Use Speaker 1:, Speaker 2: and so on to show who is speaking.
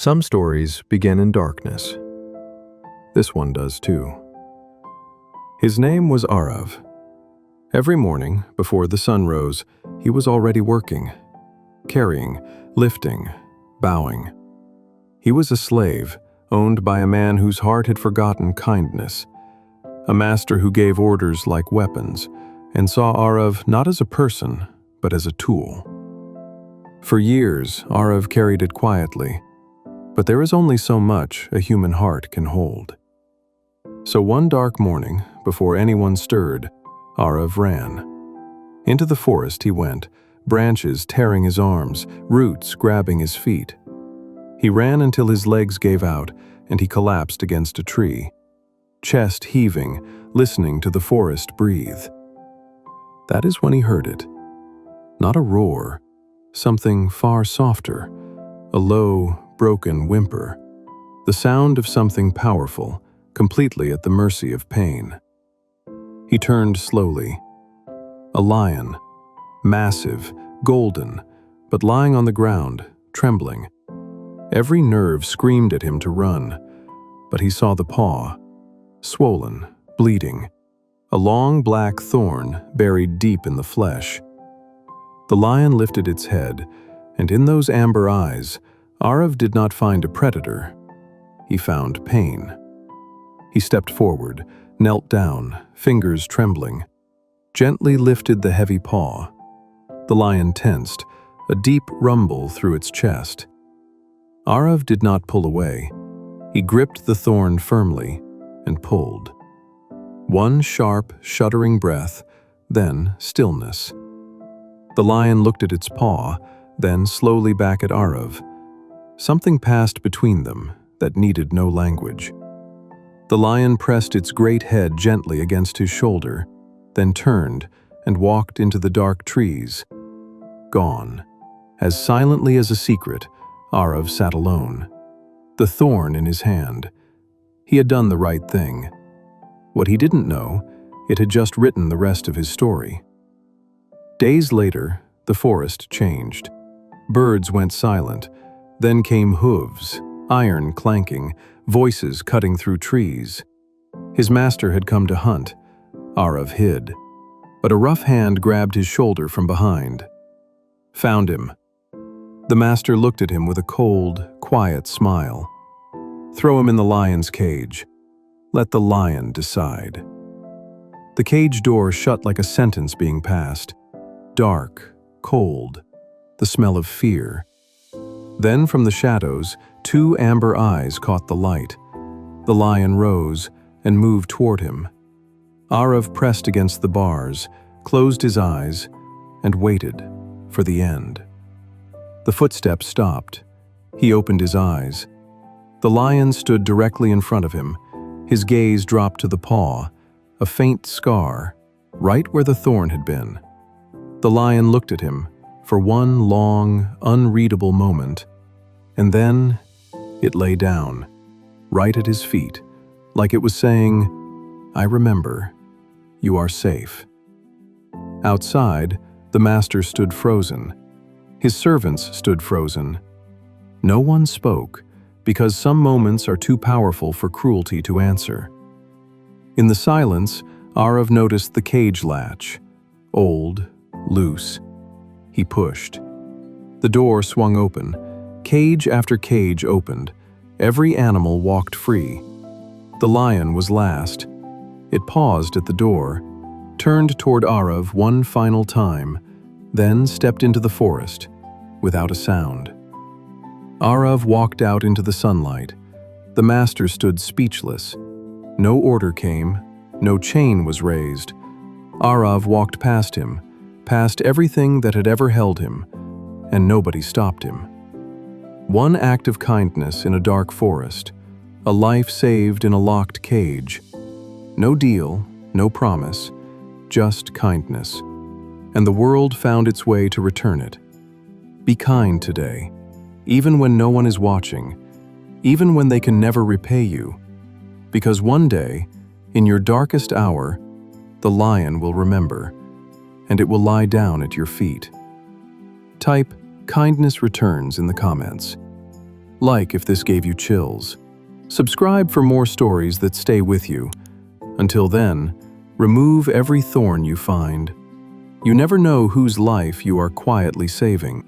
Speaker 1: Some stories begin in darkness. This one does too. His name was Aarav. Every morning, before the sun rose, he was already working, carrying, lifting, bowing. He was a slave, owned by a man whose heart had forgotten kindness, a master who gave orders like weapons, and saw Aarav not as a person, but as a tool. For years, Aarav carried it quietly, but there is only so much a human heart can hold. So one dark morning, before anyone stirred, Aarav ran. Into the forest he went, branches tearing his arms, roots grabbing his feet. He ran until his legs gave out and he collapsed against a tree, chest heaving, listening to the forest breathe. That is when he heard it. Not a roar, something far softer, a low, broken whimper, the sound of something powerful, completely at the mercy of pain. He turned slowly. A lion, massive, golden, but lying on the ground, trembling. Every nerve screamed at him to run, but he saw the paw, swollen, bleeding, a long black thorn buried deep in the flesh. The lion lifted its head, and in those amber eyes, Aarav did not find a predator. He found pain. He stepped forward, knelt down, fingers trembling, gently lifted the heavy paw. The lion tensed, a deep rumble through its chest. Aarav did not pull away. He gripped the thorn firmly and pulled. One sharp, shuddering breath, then stillness. The lion looked at its paw, then slowly back at Aarav. Something passed between them that needed no language. The lion pressed its great head gently against his shoulder, then turned and walked into the dark trees. Gone. As silently as a secret, Aarav sat alone, the thorn in his hand. He had done the right thing. What he didn't know, it had just written the rest of his story. Days later, the forest changed. Birds went silent. Then came hooves, iron clanking, voices cutting through trees. His master had come to hunt. Aarav hid, but a rough hand grabbed his shoulder from behind. Found him. The master looked at him with a cold, quiet smile. Throw him in the lion's cage. Let the lion decide. The cage door shut like a sentence being passed. Dark, cold, the smell of fear. Then from the shadows, two amber eyes caught the light. The lion rose and moved toward him. Aarav pressed against the bars, closed his eyes, and waited for the end. The footsteps stopped. He opened his eyes. The lion stood directly in front of him. His gaze dropped to the paw, a faint scar, right where the thorn had been. The lion looked at him for one long, unreadable moment, and then it lay down, right at his feet, like it was saying, "I remember. You are safe." Outside, the master stood frozen. His servants stood frozen. No one spoke, because some moments are too powerful for cruelty to answer. In the silence, Aarav noticed the cage latch, old, loose. He pushed. The door swung open. Cage after cage opened. Every animal walked free. The lion was last. It paused at the door, turned toward Aarav one final time, then stepped into the forest, without a sound. Aarav walked out into the sunlight. The master stood speechless. No order came, no chain was raised. Aarav walked past him, past everything that had ever held him, and nobody stopped him. One act of kindness in a dark forest, a life saved in a locked cage. No deal, no promise, just kindness. And the world found its way to return it. Be kind today, even when no one is watching, even when they can never repay you. Because one day, in your darkest hour, the lion will remember, and it will lie down at your feet. Type "kindness returns" in the comments. Like if this gave you chills. Subscribe for more stories that stay with you. Until then, remove every thorn you find. You never know whose life you are quietly saving.